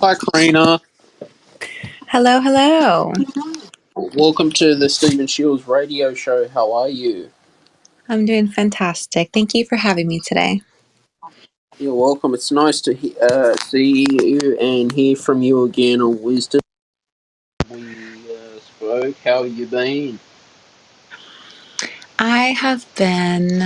Hi, Corina. Hello, hello. Welcome to the Stephen Shields radio show. How are you? I'm doing fantastic. Thank you for having me today. You're welcome. It's nice to see you and hear from you again on Wisdom. We spoke. How you been? I have been,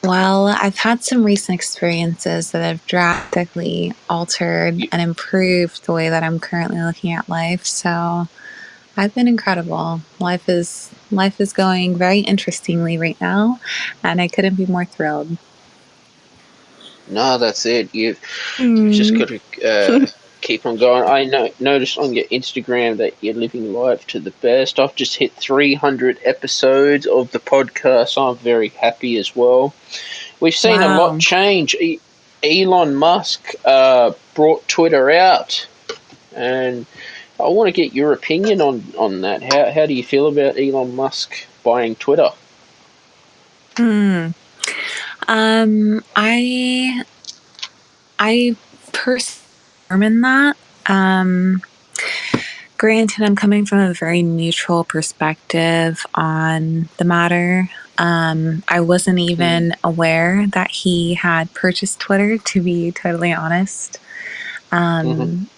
I've had some recent experiences that have drastically altered You, and improved the way that I'm currently looking at life. So I've been incredible. Life is going very interestingly right now, and I couldn't be more thrilled. no, that's it. You've just Hmm. got to keep on going. Noticed on your Instagram that you're living life to the best. I've just hit 300 episodes of the podcast. So I'm very happy as well. We've seen a lot Wow. change. Elon Musk brought Twitter out, and I want to get your opinion on that. How do you feel about Elon Musk buying Twitter? Hmm. I personally determine that. Um, Granted, I'm coming from a very neutral perspective on the matter. I wasn't Mm. even aware that he had purchased Twitter, to be totally honest. Hmm. Um,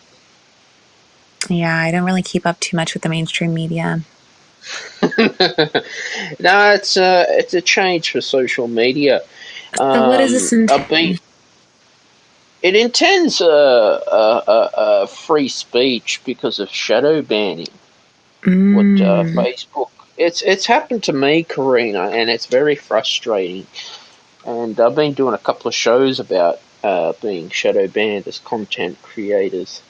yeah, I don't really keep up too much with the mainstream media. No, it's a change for social media. So, what does this I've been. entail? It intends free speech because of shadow banning. What Mm, Facebook? It's happened to me, Karina, and it's very frustrating. And I've been doing a couple of shows about being shadow banned as content creators.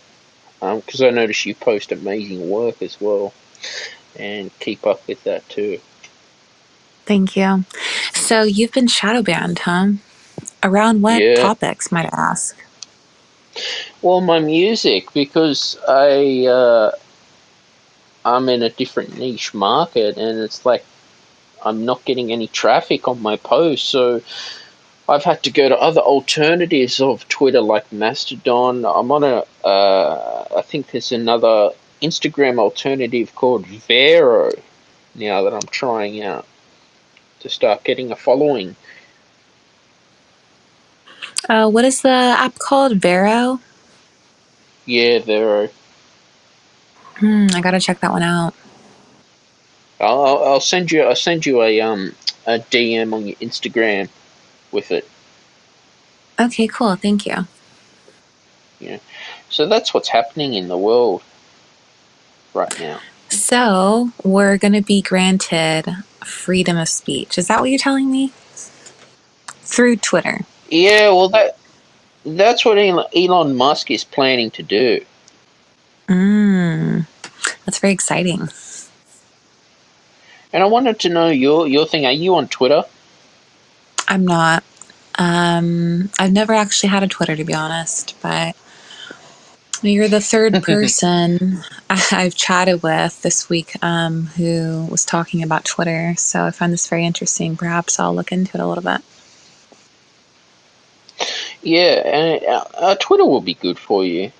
Because I notice you post amazing work as well, and keep up with that too. thank you. So, you've been shadow banned, huh? Around what Yeah. topics, might I ask? Well, my music, because I'm in a different niche market, and it's like I'm not getting any traffic on my posts, so I've had to go to other alternatives of Twitter like Mastodon. I'm on I think there's another Instagram alternative called Vero now that I'm trying out to start getting a following. What is the app called? Vero? Yeah, Vero. I gotta check that one out. I'll send you a DM on your Instagram with it. Okay, cool. Thank you. Yeah. So that's what's happening in the world right now. So, we're going to be granted freedom of speech. Is that what you're telling me? Through Twitter. Yeah, well that's what Elon Musk is planning to do. Mm, that's very exciting. And I wanted to know your thing. Are you on Twitter? I'm not. I've never actually had a Twitter, to be honest, but you're the third person I've chatted with this week who was talking about Twitter. So I find this very interesting. Perhaps I'll look into it a little bit. Yeah, and Twitter will be good for you.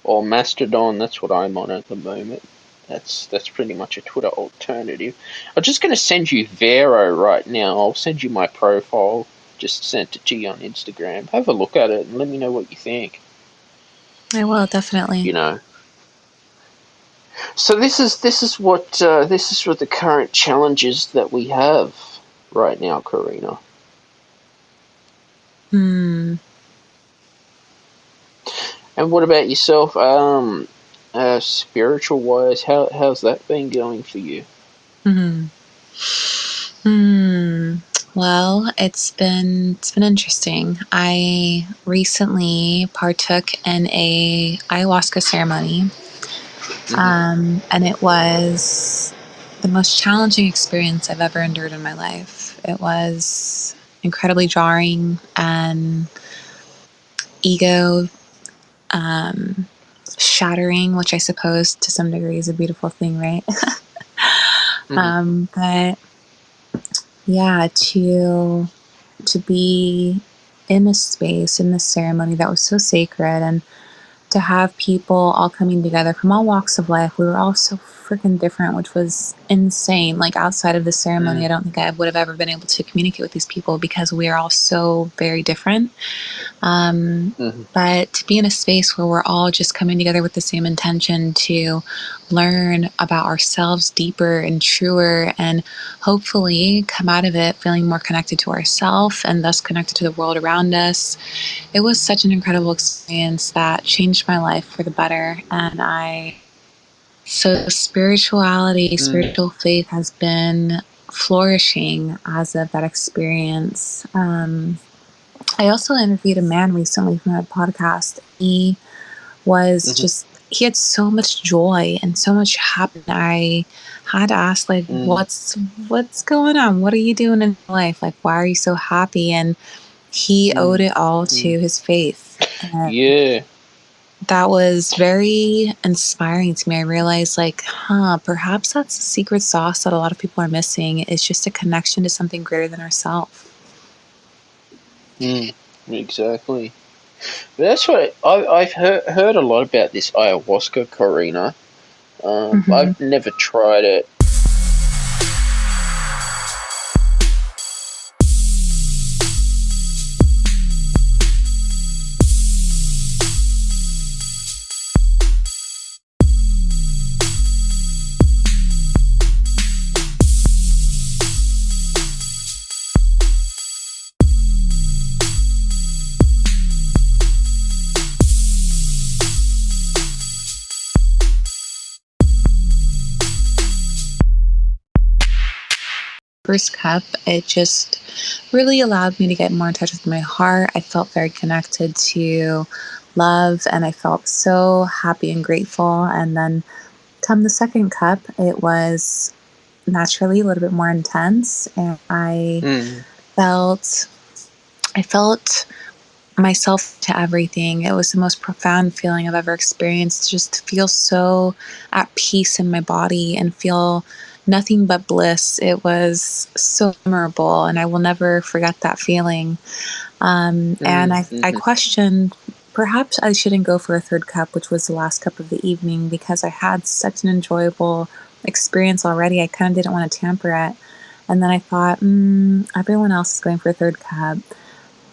Or Mastodon. That's what I'm on at the moment. That's pretty much a Twitter alternative. I'm just going to send you Vero right now. I'll send you my profile. Just sent it to you on Instagram. Have a look at it and let me know what you think. I will, definitely. You know. So this is what the current challenges that we have right now, Karina. Hmm. And what about yourself? Spiritual wise, how's that been going for you? Hmm. Hmm. Well, it's been interesting. I recently partook in a ayahuasca ceremony, Hmm. and it was the most challenging experience I've ever endured in my life. It was incredibly jarring and ego um, shattering, which I suppose to some degree is a beautiful thing, right? Hmm. But yeah, to be in a space in this ceremony that was so sacred and to have people all coming together from all walks of life. We were all so freaking different, which was insane. Like outside of the ceremony, I don't think I would have ever been able to communicate with these people because we are all so very different. But to be in a space where we're all just coming together with the same intention to learn about ourselves deeper and truer, and hopefully come out of it feeling more connected to ourselves and thus connected to the world around us. It was such an incredible experience that changed my life for the better. So spirituality, spiritual faith has been flourishing as of that experience. I also interviewed a man recently from a podcast. He was just, he had so much joy and so much happiness. I had to ask, like, what's going on? What are you doing in life? Like, why are you so happy? And he owed it all to his faith. And Yeah. that was very inspiring to me. I realized, like, perhaps that's the secret sauce that a lot of people are missing. It's just a connection to something greater than ourselves. Exactly. But that's what I've heard a lot about this ayahuasca, Corina. I've never tried it. First cup, it just really allowed me to get more in touch with my heart. I felt very connected to love and I felt so happy and grateful. And then come the second cup, it was naturally a little bit more intense, and felt I felt myself to everything. It was the most profound feeling I've ever experienced, just to feel so at peace in my body and feel nothing but bliss. It was so memorable, and I will never forget that feeling. And I questioned, perhaps I shouldn't go for a third cup, which was the last cup of the evening, because I had such an enjoyable experience already. I kind of didn't want to tamper it. And then I thought, everyone else is going for a third cup.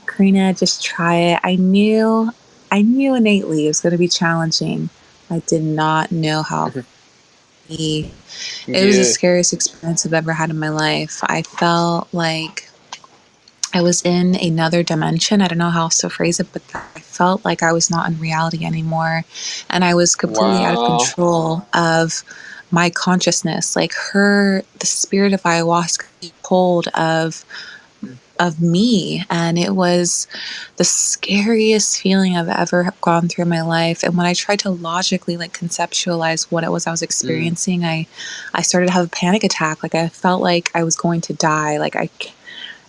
Karina, just try it. I knew innately it was going to be challenging. I did not know how. It was the Yeah. scariest experience I've ever had in my life. I felt like I was in another dimension. I don't know how else to phrase it, but I felt like I was not in reality anymore. And I was completely out of Wow. control of my consciousness. Like the spirit of ayahuasca took hold of me, and it was the scariest feeling I've ever gone through in my life. And when I tried to logically like conceptualize what it was I was experiencing, I started to have a panic attack. Like I felt like I was going to die.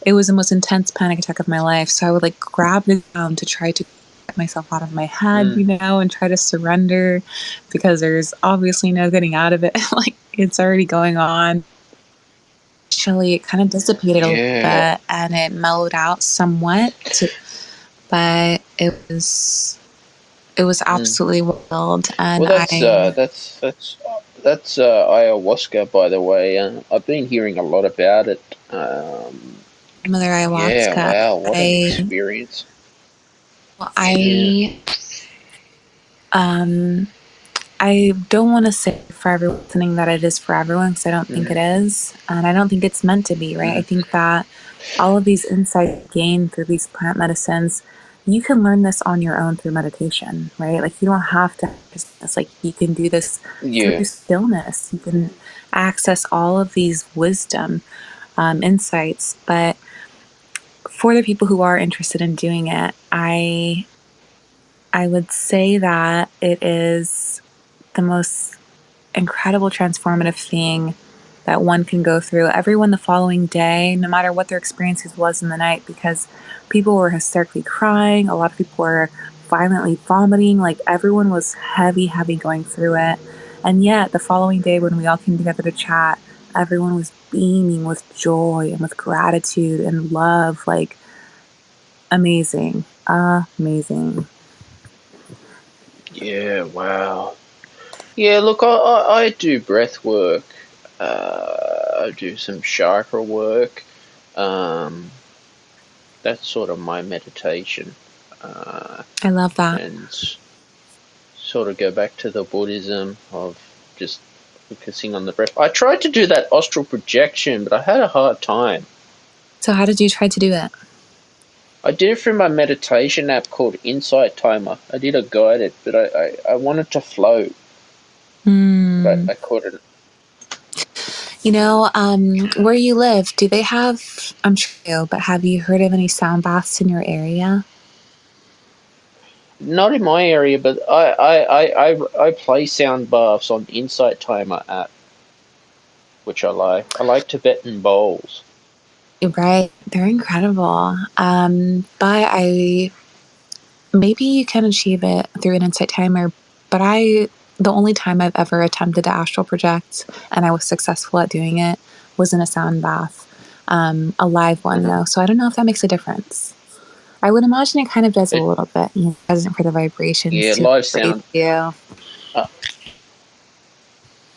It was the most intense panic attack of my life. So I would like grab the ground to try to get myself out of my head, and try to surrender, because there's obviously no getting out of it. Like it's already going on. Actually, it kind of dissipated a little Yeah. bit and it mellowed out somewhat, but it was absolutely wild. And Well, that's ayahuasca, by the way. I've been hearing a lot about it. Mother Yeah. ayahuasca, Wow. What an I experience. well, Yeah. um I don't want to say for everyone listening that it is for everyone, because I don't think it is. And I don't think it's meant to be, right? I think that all of these insights gained through these plant medicines, you can learn this on your own through meditation, right? Like you don't have to, it's like you can do this Yeah. through stillness. You can access all of these wisdom insights. But for the people who are interested in doing it, I would say that it is the most incredible transformative thing that one can go through. Everyone the following day, no matter what their experiences was in the night, because people were hysterically crying, a lot of people were violently vomiting, like everyone was heavy going through it. And yet the following day when we all came together to chat, everyone was beaming with joy and with gratitude and love. Like amazing. Amazing. Yeah, wow. Yeah, look, I do breath work. I do some chakra work. Um, that's sort of my meditation. Uh, I love that. and sort of go back to the Buddhism of just focusing on the breath. I tried to do that astral projection, but I had a hard time. So, how did you try to do it? I did it through my meditation app called Insight Timer. I did a guided, but I wanted to float, but Hmm. I couldn't. Where you live, do they have, I'm sure, but have you heard of any sound baths in your area? Not in my area, but I play sound baths on Insight Timer app, which I like. I like Tibetan bowls. Right. They're incredible. But maybe you can achieve it through an insight timer, but the only time I've ever attempted to astral project and I was successful at doing it was in a sound bath, a live one though. So I don't know if that makes a difference. I would imagine it kind of does a It, little bit, present for the vibrations yeah, to breathe you. uh,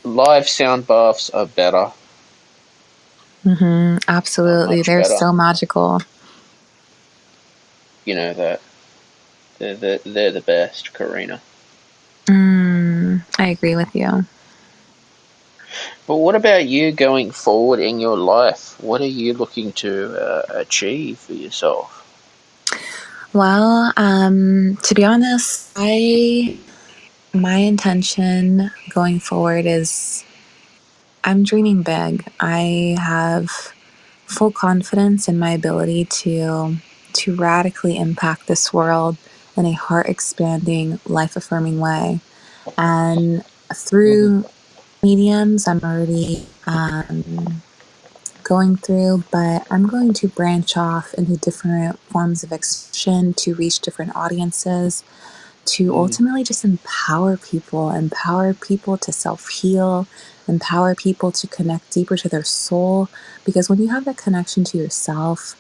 live sound baths are better, are Absolutely. much They're better. so magical. You know that they're the best, Karina. I agree with you. But what about you going forward in your life? What are you looking to achieve for yourself? Well, to be honest, I my intention going forward is I'm dreaming big. I have full confidence in my ability to radically impact this world in a heart expanding, life affirming way. And Hmm. through mediums, I'm already going through, but I'm going to branch off into different forms of expression to reach different audiences, to Mm, ultimately just empower people to self heal, empower people to connect deeper to their soul. Because when you have that connection to yourself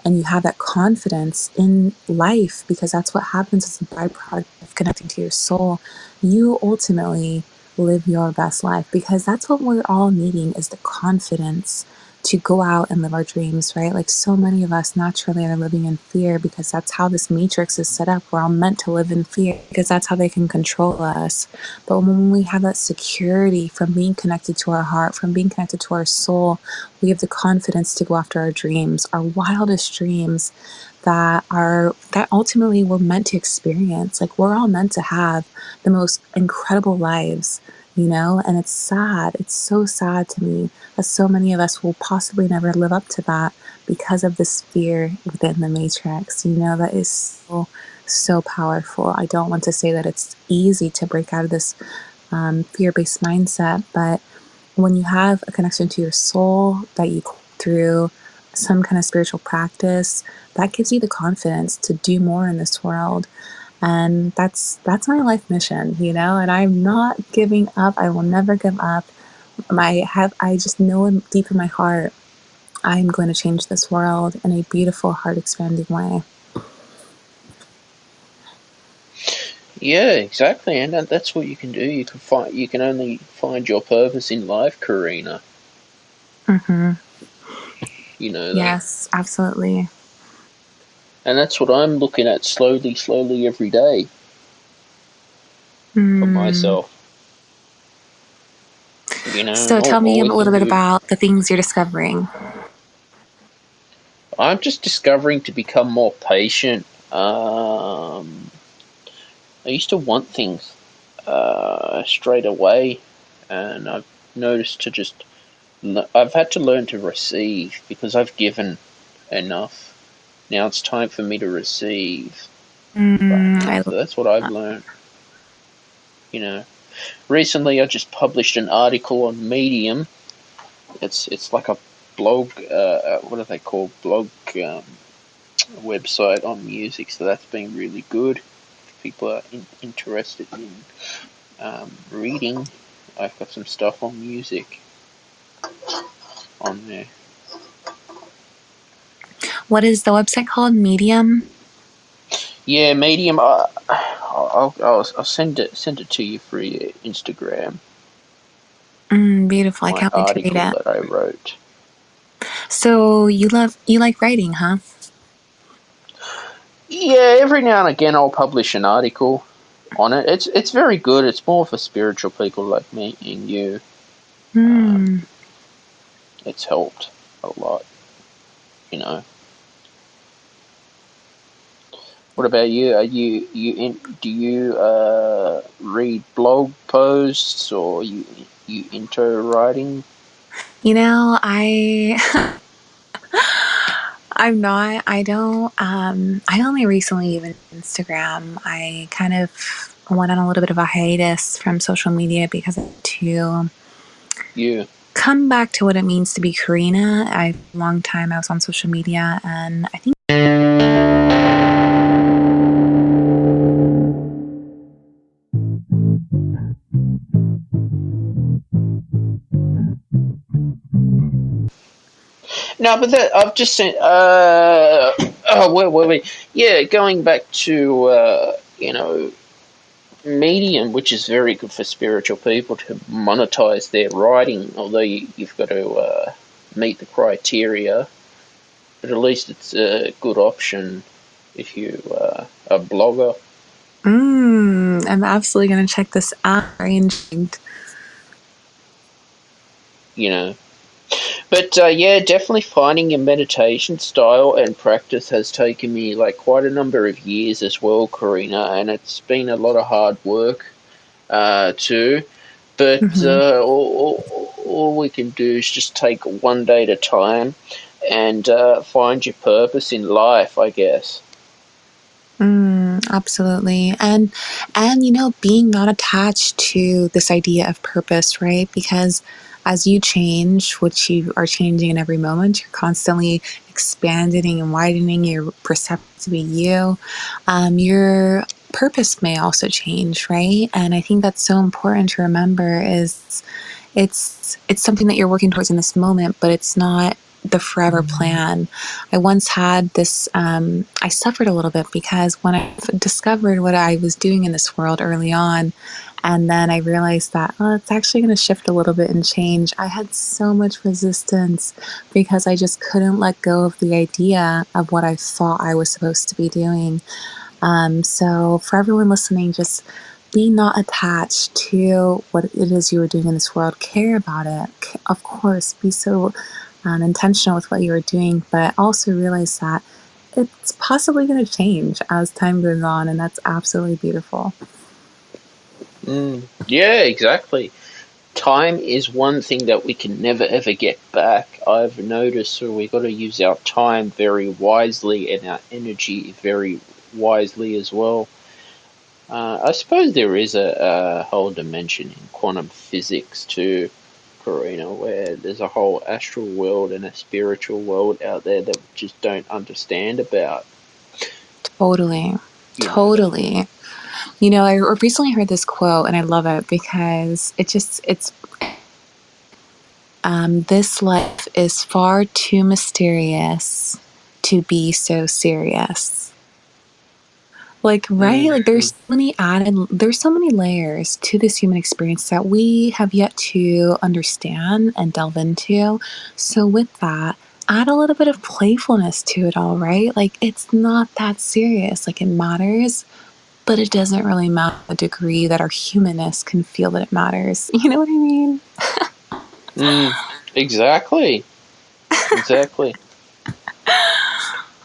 and you have that confidence in life, because that's what happens as a byproduct of connecting to your soul, you ultimately live your best life, because that's what we're all needing is the confidence to go out and live our dreams, right? Like so many of us naturally are living in fear because that's how this matrix is set up. We're all meant to live in fear because that's how they can control us. But when we have that security from being connected to our heart, from being connected to our soul, we have the confidence to go after our dreams, our wildest dreams that ultimately we're meant to experience. Like we're all meant to have the most incredible lives, and it's sad. It's so sad to me that so many of us will possibly never live up to that because of this fear within the matrix. That is so, so powerful. I don't want to say that it's easy to break out of this fear based mindset, but when you have a connection to your soul that you through some kind of spiritual practice, that gives you the confidence to do more in this world. And that's my life mission, and I'm not giving up. I will never give up. I just know deep in my heart I'm going to change this world in a beautiful, heart expanding way. yeah, exactly, and that's what you can do. You can find. You can only find your purpose in life, Karina. Hmm. You know that, Yes, absolutely. and that's what I'm looking at slowly, slowly every day for Mm. myself. You know, So tell me a always little in bit good. about the things you're discovering. I'm just discovering to become more patient. I used to want things straight away, and I've noticed to just. I've had to learn to receive because I've given enough. Now it's time for me to receive. I So that's what I've learned. You know, recently I just published an article on Medium. It's like a blog. What are they called? Blog website on music. So that's been really good. If people are interested in reading, I've got some stuff on music on there. What is the website called? Medium? Yeah, Medium. I'll send it to you through your Instagram. Beautiful. I My can't wait to read article it. that I wrote. So you like writing, huh? Yeah, every now and again I'll publish an article on it. It's very good. It's more for spiritual people like me and you. Hmm. Um, it's helped a lot, you know. What about you? Are do you read blog posts or you into writing? You know, I'm not. I don't. I only recently even Instagram. I kind of went on a little bit of a hiatus from social media because to You. come back to what it means to be Corina. I a long time I was on social media, and I think No, but that I've just sent. Oh, where were we? Yeah, going back to medium, which is very good for spiritual people to monetize their writing. Although you've got to meet the criteria, but at least it's a good option if you a blogger. I'm absolutely going to check this out. Very intrigued. You know, but yeah, definitely finding your meditation style and practice has taken me like quite a number of years as well, Karina, and it's been a lot of hard work too. But Mm-hmm. all we can do is just take one day at a time and find your purpose in life, I guess. Absolutely. And being not attached to this idea of purpose, right? Because as you change, which you are changing in every moment, you're constantly expanding and widening your perception to be you. Your purpose may also change, right? And I think that's so important to remember is it's something that you're working towards in this moment, but it's not the forever plan. I once had this, I suffered a little bit because when I discovered what I was doing in this world early on, and then I realized that it's actually going to shift a little bit and change, I had so much resistance because I just couldn't let go of the idea of what I thought I was supposed to be doing. So for everyone listening, just be not attached to what it is you are doing in this world. Care about it. Of course, be so intentional with what you are doing, but also realize that it's possibly going to change as time goes on, and that's absolutely beautiful. Yeah, exactly. Time is one thing that we can never ever get back. I've noticed, so we got to use our time very wisely and our energy very wisely as well. I suppose there is a whole dimension in quantum physics too, Karina, where there's a whole astral world and a spiritual world out there that we just don't understand about. Totally. You know. Totally. I recently heard this quote and I love it because it's this life is far too mysterious to be so serious. Like, right? Mm, Like, there's so many layers to this human experience that we have yet to understand and delve into. So, with that, add a little bit of playfulness to it all, right? Like, it's not that serious. Like, it matters, but it doesn't really matter the degree that our humanness can feel that it matters. You know what I mean? mm, exactly. Exactly.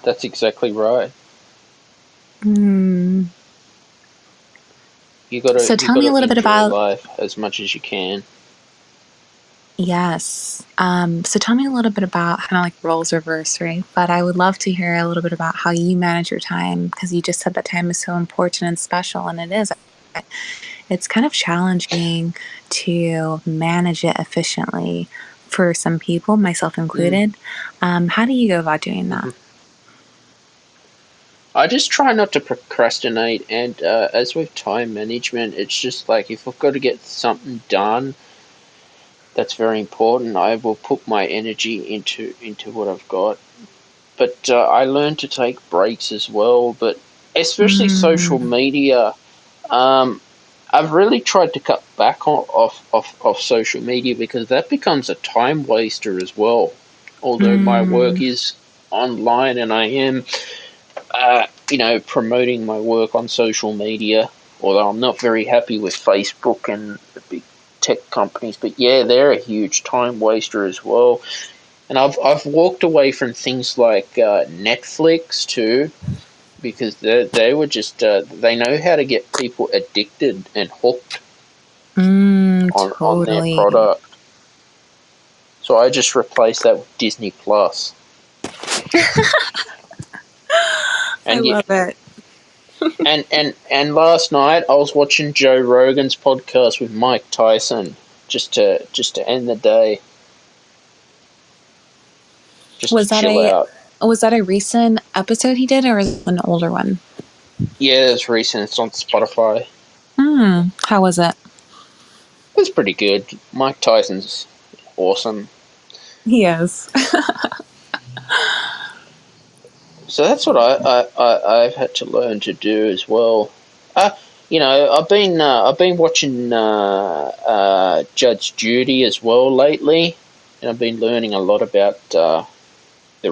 That's exactly right. Mm. So, You tell me a gotta little bit enjoy about. life as much as you can. Yes. So tell me a little bit about kind of like roles reverse, right? But I would love to hear a little bit about how you manage your time because you just said that time is so important and special, and it is. It's kind of challenging to manage it efficiently for some people, myself Mm, included. How do you go about doing that? hmm I just try not to procrastinate, and as with time management, it's just like if I've got to get something done that's very important, I will put my energy into what I've got. But I learn to take breaks as well. But especially social Mm, media. Um, I've really tried to cut back off social media because that becomes a time waster as well. Although my work Mm, is online and I am, promoting my work on social media, although I'm not very happy with Facebook and the big tech companies, but yeah, they're a huge time waster as well. And I've walked away from things like Netflix too because they were just they know how to get people addicted and hooked on their totally. product. So I just replaced that with Disney Plus. I And love it. and last night I was watching Joe Rogan's podcast with Mike Tyson just to end the day, just to Was that chill a out. was that a recent episode he did, or is it an older one? Yeah, it's recent. It's on Spotify. How was it? It's pretty good. Mike Tyson's awesome. He is. So that's what I've had to learn to do as well. I've been watching Judge Judy as well lately, and I've been learning a lot about the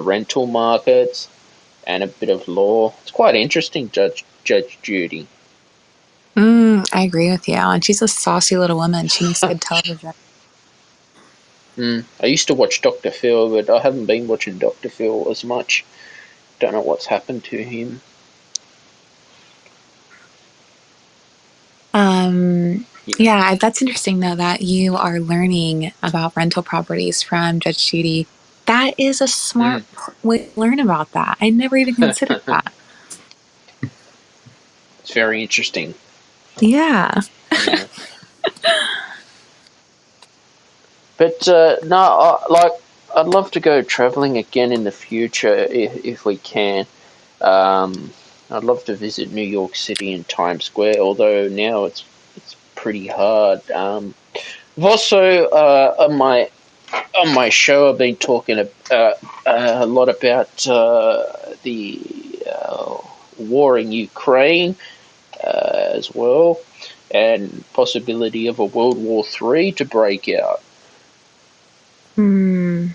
rental markets and a bit of law. It's quite interesting, Judge Judy. I agree with you. And she's a saucy little woman. She makes good television. I used to watch Doctor Phil, but I haven't been watching Doctor Phil as much. Don't know what's happened to him. Yeah. Yeah, that's interesting though that you are learning about rental properties from Judge Judy. That is a smart Mm. way to learn about that. I never even considered that. It's very interesting. Yeah. Yeah. But no, I'd love to go traveling again in the future if we can. Um, I'd love to visit New York City and Times Square, although now it's pretty hard. I've also on my show I've been talking a lot about the war in Ukraine as well, and possibility of a World War III to break out. Hmm.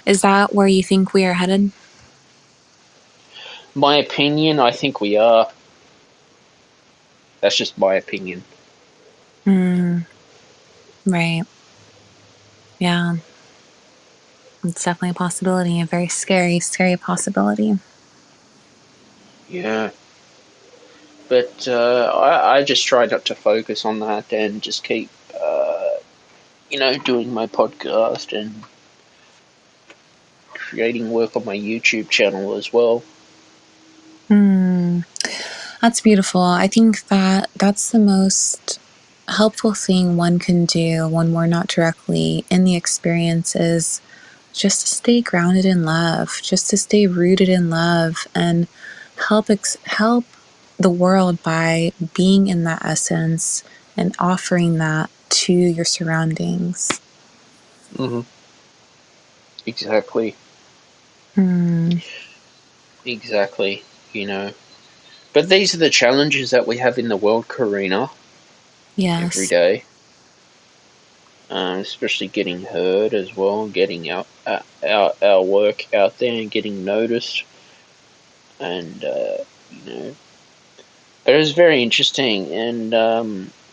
Is that where you think we are headed? My opinion, I think we are. That's just my opinion. Hmm. Right. Yeah. It's definitely a possibility. A very scary, scary possibility. Yeah. But I just try not to focus on that and just keep, doing my podcast and creating work on my YouTube channel as well. Hmm. That's beautiful. I think that that's the most helpful thing one can do when we're not directly in the experience is just to stay grounded in love, just to stay rooted in love and help the world by being in that essence and offering that to your surroundings. Hmm. Exactly. Hmm. Exactly. You know. But these are the challenges that we have in the world, Karina, every Yes. day. Especially getting heard as well, getting our work out there and getting noticed, and you know but it was very interesting, and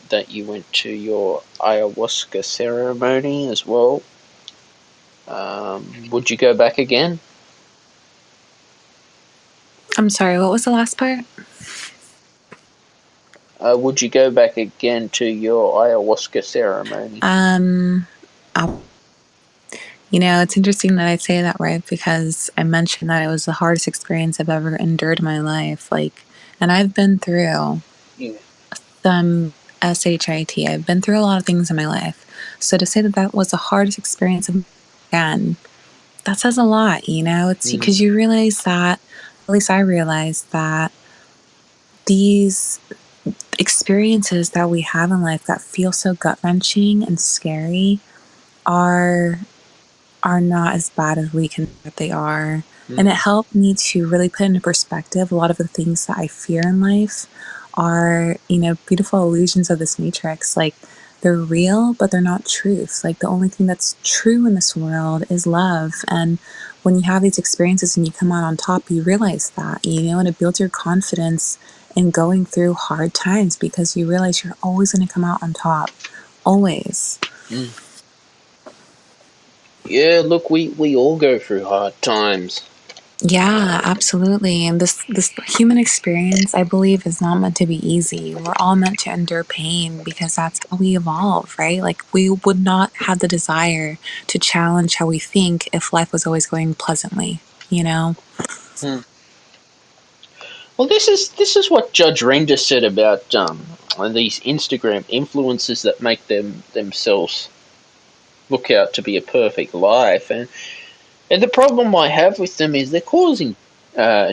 that you went to your ayahuasca ceremony as well. Would you go back again? I'm sorry, what was the last part? Would you go back again to your ayahuasca ceremony? Um, I it's interesting that I say that, right? Because I mentioned that it was the hardest experience I've ever endured in my life. And I've been through Yeah. some SHIT. I've been through a lot of things in my life. So to say that that was the hardest experience of again, that says a lot, It's Mm, because you realize that, at least I realized that these experiences that we have in life that feel so gut wrenching and scary are not as bad as we can think they are. And it mm, helped me to really put into perspective a lot of the things that I fear in life are, beautiful illusions of this matrix. Like, they're real, but they're not truth. Like, the only thing that's true in this world is love. And when you have these experiences and you come out on top, you realize that, and it builds your confidence in going through hard times because you realize you're always going to come out on top. Always. Mm. Yeah, look, we all go through hard times. Yeah, absolutely. And this human experience, I believe, is not meant to be easy. We're all meant to endure pain because that's how we evolve, right? Like, we would not have the desire to challenge how we think if life was always going pleasantly, you know? Mm. Well, this is what Judge Render said about these Instagram influencers that make themselves look out to be a perfect life, and the problem I have with them is they're causing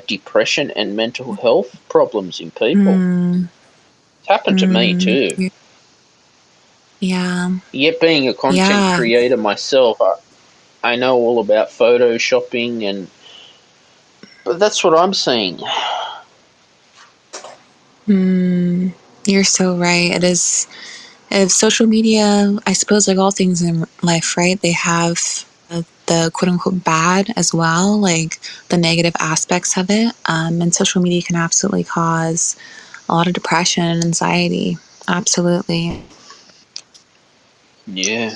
depression and mental health problems in people. Mm, It's happened to me too. yeah, Yet, being a content yeah. creator myself, I know all about photoshopping, but that's what I'm seeing. You're so right. It is. If social media, I suppose, like all things in life, right? They have the quote unquote bad as well, like the negative aspects of it. And social media can absolutely cause a lot of depression and anxiety. Absolutely. Yeah,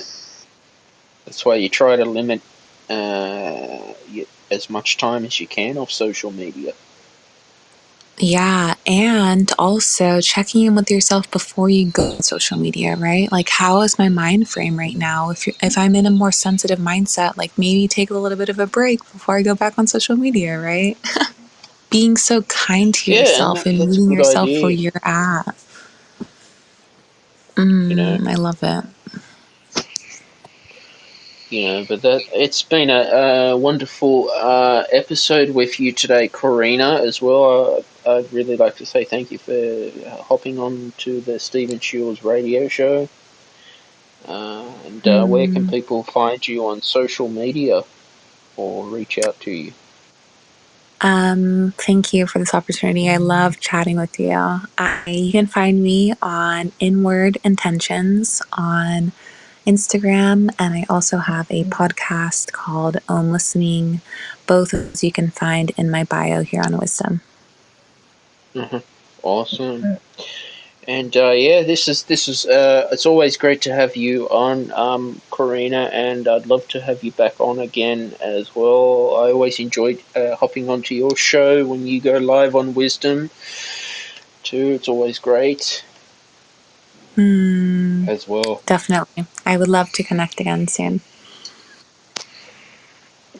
that's why you try to limit as much time as you can off social media. Yeah, and also checking in with yourself before you go on social media, right? Like, how is my mind frame right now? If I'm in a more sensitive mindset, like maybe take a little bit of a break before I go back on social media, right? Being so kind to Yeah, and yourself and that's a meeting good yourself where idea. you're at. You know, I love it. but that it's been a wonderful episode with you today, Corina, as well. I'd really like to say thank you for hopping on to the Stephen Shields radio show. And where can Mm. people find you on social media or reach out to you? Thank you for this opportunity. I love chatting with you. You can find me on Inward Intentions on Instagram, and I also have a podcast called Own Listening. Both of those you can find in my bio here on Wisdom. Hmm. Awesome. And yeah, this is it's always great to have you on, Corina, and I'd love to have you back on again as well. I always enjoyed hopping onto your show when you go live on Wisdom too. It's always great Hmm, as well. definitely. I would love to connect again soon.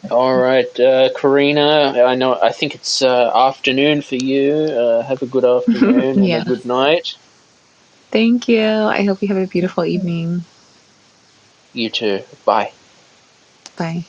All right, Corina. I think it's afternoon for you. Have a good afternoon and a Yeah. good night. Thank you. I hope you have a beautiful evening. You too. Bye. Bye.